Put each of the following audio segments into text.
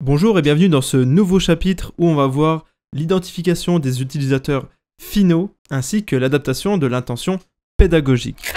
Bonjour et bienvenue dans ce nouveau chapitre où on va voir l'identification des utilisateurs finaux ainsi que l'adaptation de l'intention pédagogique.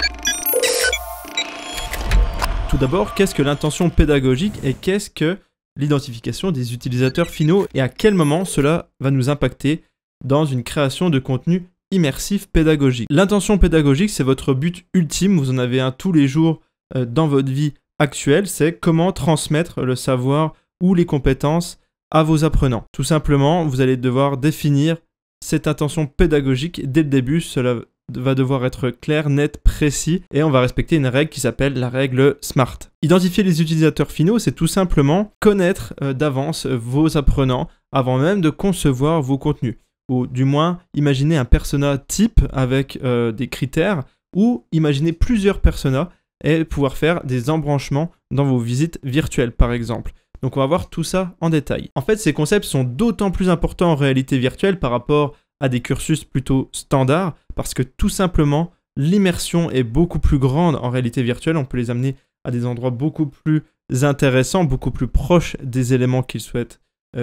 Tout d'abord, qu'est-ce que l'intention pédagogique et qu'est-ce que l'identification des utilisateurs finaux et à quel moment cela va nous impacter dans une création de contenu immersif pédagogique. L'intention pédagogique, c'est votre but ultime, vous en avez un tous les jours dans votre vie actuelle, c'est comment transmettre le savoir ou les compétences à vos apprenants. Tout simplement, vous allez devoir définir cette intention pédagogique dès le début. Cela va devoir être clair, net, précis et on va respecter une règle qui s'appelle la règle SMART. Identifier les utilisateurs finaux, c'est tout simplement connaître d'avance vos apprenants avant même de concevoir vos contenus. Ou du moins, imaginer un persona type avec des critères ou imaginer plusieurs personas et pouvoir faire des embranchements dans vos visites virtuelles par exemple. Donc on va voir tout ça en détail. En fait, ces concepts sont d'autant plus importants en réalité virtuelle par rapport à des cursus plutôt standards parce que tout simplement, l'immersion est beaucoup plus grande en réalité virtuelle. On peut les amener à des endroits beaucoup plus intéressants, beaucoup plus proches des éléments qu'ils souhaitent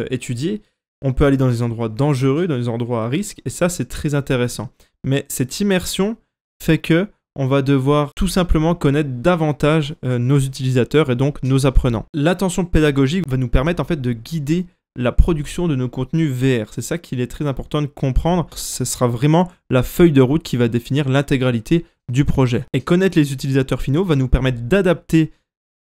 étudier. On peut aller dans des endroits dangereux, dans des endroits à risque et ça, c'est très intéressant. Mais cette immersion fait que on va devoir tout simplement connaître davantage nos utilisateurs et donc nos apprenants. L'attention pédagogique va nous permettre en fait de guider la production de nos contenus VR. C'est ça qu'il est très important de comprendre. Ce sera vraiment la feuille de route qui va définir l'intégralité du projet. Et connaître les utilisateurs finaux va nous permettre d'adapter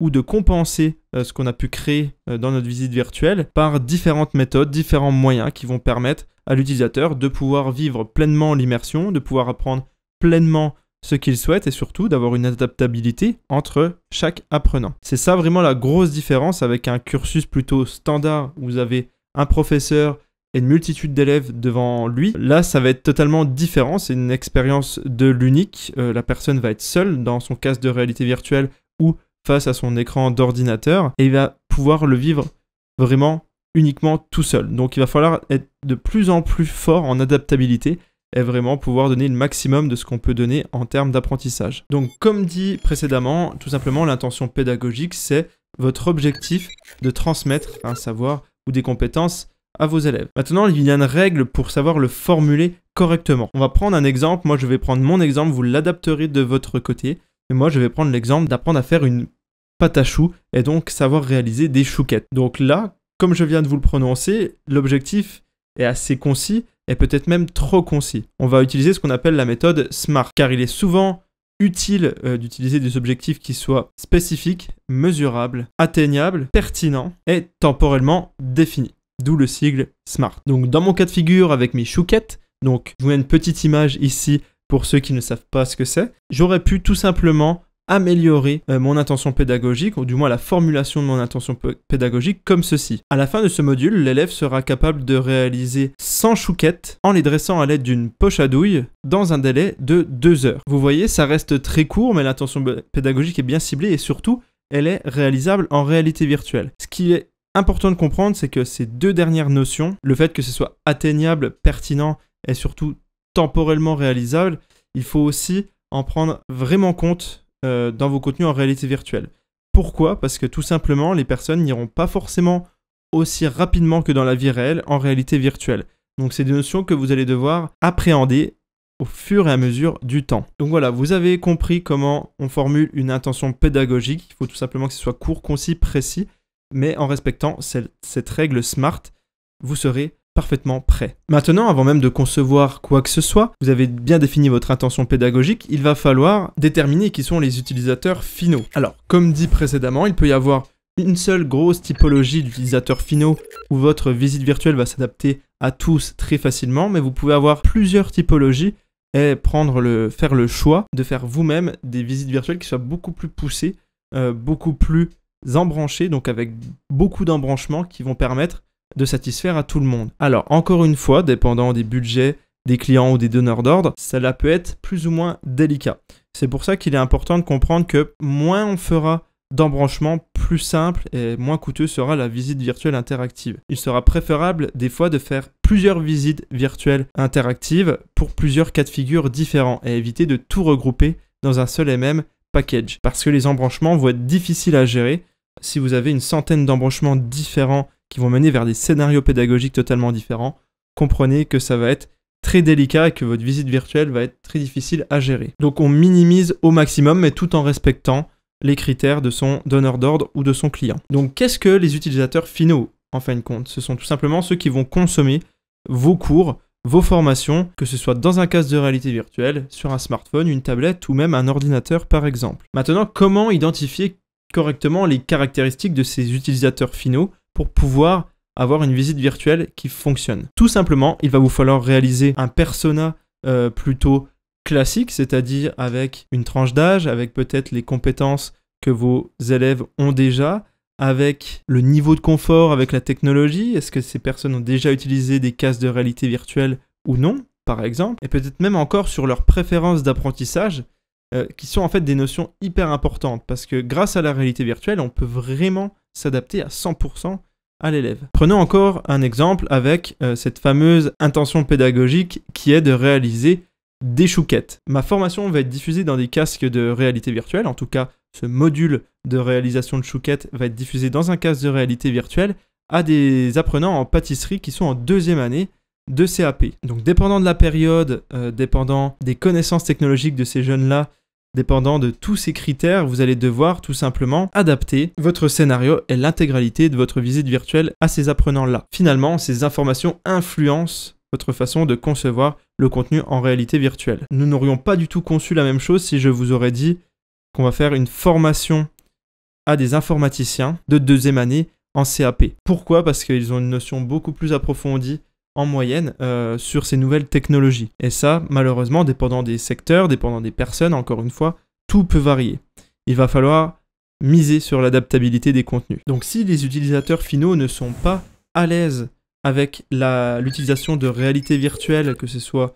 ou de compenser ce qu'on a pu créer dans notre visite virtuelle par différentes méthodes, différents moyens qui vont permettre à l'utilisateur de pouvoir vivre pleinement l'immersion, de pouvoir apprendre pleinement ce qu'il souhaite et surtout d'avoir une adaptabilité entre chaque apprenant. C'est ça vraiment la grosse différence avec un cursus plutôt standard où vous avez un professeur et une multitude d'élèves devant lui. Là, ça va être totalement différent, c'est une expérience de l'unique. La personne va être seule dans son casque de réalité virtuelle ou face à son écran d'ordinateur et il va pouvoir le vivre vraiment uniquement tout seul. Donc il va falloir être de plus en plus fort en adaptabilité et vraiment pouvoir donner le maximum de ce qu'on peut donner en termes d'apprentissage. Donc comme dit précédemment, tout simplement l'intention pédagogique, c'est votre objectif de transmettre un savoir ou des compétences à vos élèves. Maintenant, il y a une règle pour savoir le formuler correctement. On va prendre un exemple, moi je vais prendre mon exemple, vous l'adapterez de votre côté, et moi je vais prendre l'exemple d'apprendre à faire une pâte à choux et donc savoir réaliser des chouquettes. Donc là, comme je viens de vous le prononcer, l'objectif est assez concis, et peut-être même trop concis. On va utiliser ce qu'on appelle la méthode SMART, car il est souvent utile d'utiliser des objectifs qui soient spécifiques, mesurables, atteignables, pertinents et temporellement définis. D'où le sigle SMART. Donc dans mon cas de figure avec mes chouquettes, donc je vous mets une petite image ici pour ceux qui ne savent pas ce que c'est, j'aurais pu tout simplement améliorer mon intention pédagogique, ou du moins la formulation de mon intention pédagogique comme ceci. À la fin de ce module, l'élève sera capable de réaliser 100 chouquettes en les dressant à l'aide d'une poche à douille dans un délai de 2 heures. Vous voyez, ça reste très court, mais l'intention pédagogique est bien ciblée et surtout, elle est réalisable en réalité virtuelle. Ce qui est important de comprendre, c'est que ces deux dernières notions, le fait que ce soit atteignable, pertinent et surtout temporellement réalisable, il faut aussi en prendre vraiment compte dans vos contenus en réalité virtuelle. Pourquoi ? Parce que tout simplement, les personnes n'iront pas forcément aussi rapidement que dans la vie réelle en réalité virtuelle. Donc c'est des notions que vous allez devoir appréhender au fur et à mesure du temps. Donc voilà, vous avez compris comment on formule une intention pédagogique. Il faut tout simplement que ce soit court, concis, précis, mais en respectant cette règle SMART, vous serez parfaitement prêt. Maintenant, avant même de concevoir quoi que ce soit, vous avez bien défini votre intention pédagogique, il va falloir déterminer qui sont les utilisateurs finaux. Alors, comme dit précédemment, il peut y avoir une seule grosse typologie d'utilisateurs finaux où votre visite virtuelle va s'adapter à tous très facilement, mais vous pouvez avoir plusieurs typologies et faire le choix de faire vous-même des visites virtuelles qui soient beaucoup plus poussées, beaucoup plus embranchées, donc avec beaucoup d'embranchements qui vont permettre de satisfaire à tout le monde. Alors, encore une fois, dépendant des budgets, des clients ou des donneurs d'ordre, cela peut être plus ou moins délicat. C'est pour ça qu'il est important de comprendre que moins on fera d'embranchements, plus simple et moins coûteux sera la visite virtuelle interactive. Il sera préférable des fois de faire plusieurs visites virtuelles interactives pour plusieurs cas de figure différents et éviter de tout regrouper dans un seul et même package. Parce que les embranchements vont être difficiles à gérer si vous avez une centaine d'embranchements différents qui vont mener vers des scénarios pédagogiques totalement différents, comprenez que ça va être très délicat et que votre visite virtuelle va être très difficile à gérer. Donc on minimise au maximum, mais tout en respectant les critères de son donneur d'ordre ou de son client. Donc qu'est-ce que les utilisateurs finaux, en fin de compte? Ce sont tout simplement ceux qui vont consommer vos cours, vos formations, que ce soit dans un casque de réalité virtuelle, sur un smartphone, une tablette ou même un ordinateur par exemple. Maintenant, comment identifier correctement les caractéristiques de ces utilisateurs finaux pour pouvoir avoir une visite virtuelle qui fonctionne? Tout simplement, il va vous falloir réaliser un persona plutôt classique, c'est-à-dire avec une tranche d'âge, avec peut-être les compétences que vos élèves ont déjà, avec le niveau de confort, avec la technologie. Est-ce que ces personnes ont déjà utilisé des casques de réalité virtuelle ou non, par exemple? Et peut-être même encore sur leurs préférences d'apprentissage, qui sont en fait des notions hyper importantes, parce que grâce à la réalité virtuelle, on peut vraiment s'adapter à 100% à l'élève. Prenons encore un exemple avec cette fameuse intention pédagogique qui est de réaliser des chouquettes. Ma formation va être diffusée dans des casques de réalité virtuelle, en tout cas ce module de réalisation de chouquettes va être diffusé dans un casque de réalité virtuelle à des apprenants en pâtisserie qui sont en 2e année de CAP. Donc dépendant de la période, dépendant des connaissances technologiques de ces jeunes-là, dépendant de tous ces critères, vous allez devoir tout simplement adapter votre scénario et l'intégralité de votre visite virtuelle à ces apprenants-là. Finalement, ces informations influencent votre façon de concevoir le contenu en réalité virtuelle. Nous n'aurions pas du tout conçu la même chose si je vous aurais dit qu'on va faire une formation à des informaticiens de 2e année en CAP. Pourquoi? Parce qu'ils ont une notion beaucoup plus approfondie en moyenne sur ces nouvelles technologies. Et ça, malheureusement, dépendant des secteurs, dépendant des personnes, encore une fois, tout peut varier. Il va falloir miser sur l'adaptabilité des contenus. Donc si les utilisateurs finaux ne sont pas à l'aise avec l'utilisation de réalité virtuelle, que ce soit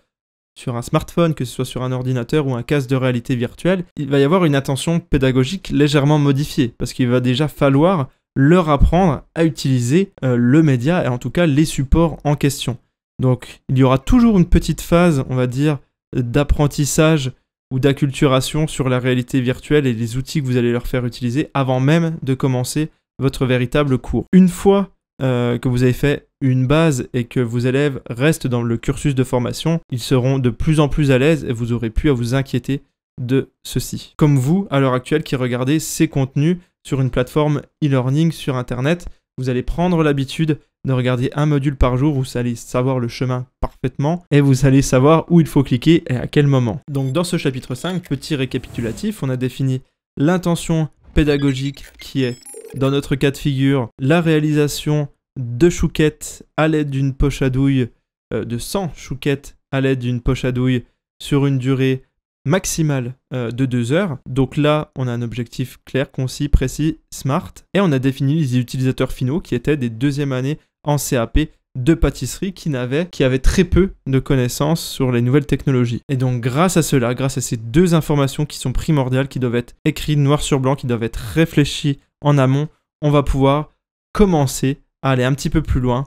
sur un smartphone, que ce soit sur un ordinateur ou un casque de réalité virtuelle, il va y avoir une attention pédagogique légèrement modifiée, parce qu'il va déjà falloir leur apprendre à utiliser le média et en tout cas les supports en question. Donc il y aura toujours une petite phase, on va dire, d'apprentissage ou d'acculturation sur la réalité virtuelle et les outils que vous allez leur faire utiliser avant même de commencer votre véritable cours. Une fois que vous avez fait une base et que vos élèves restent dans le cursus de formation, ils seront de plus en plus à l'aise et vous aurez plus à vous inquiéter de ceci. Comme vous, à l'heure actuelle, qui regardez ces contenus sur une plateforme e-learning sur Internet, vous allez prendre l'habitude de regarder un module par jour où vous allez savoir le chemin parfaitement et vous allez savoir où il faut cliquer et à quel moment. Donc dans ce chapitre 5, petit récapitulatif, on a défini l'intention pédagogique qui est, dans notre cas de figure, la réalisation de chouquettes à l'aide d'une poche à douille, de 100 chouquettes à l'aide d'une poche à douille sur une durée maximale de 2 heures. Donc là, on a un objectif clair, concis, précis, smart. Et on a défini les utilisateurs finaux qui étaient des 2e années en CAP de pâtisserie qui avaient très peu de connaissances sur les nouvelles technologies. Et donc grâce à cela, grâce à ces 2 informations qui sont primordiales, qui doivent être écrites noir sur blanc, qui doivent être réfléchies en amont, on va pouvoir commencer à aller un petit peu plus loin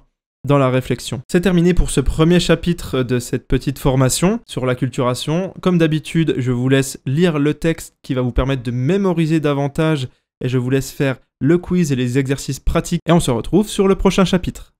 dans la réflexion. C'est terminé pour ce premier chapitre de cette petite formation sur l'acculturation. Comme d'habitude, je vous laisse lire le texte qui va vous permettre de mémoriser davantage et je vous laisse faire le quiz et les exercices pratiques et on se retrouve sur le prochain chapitre.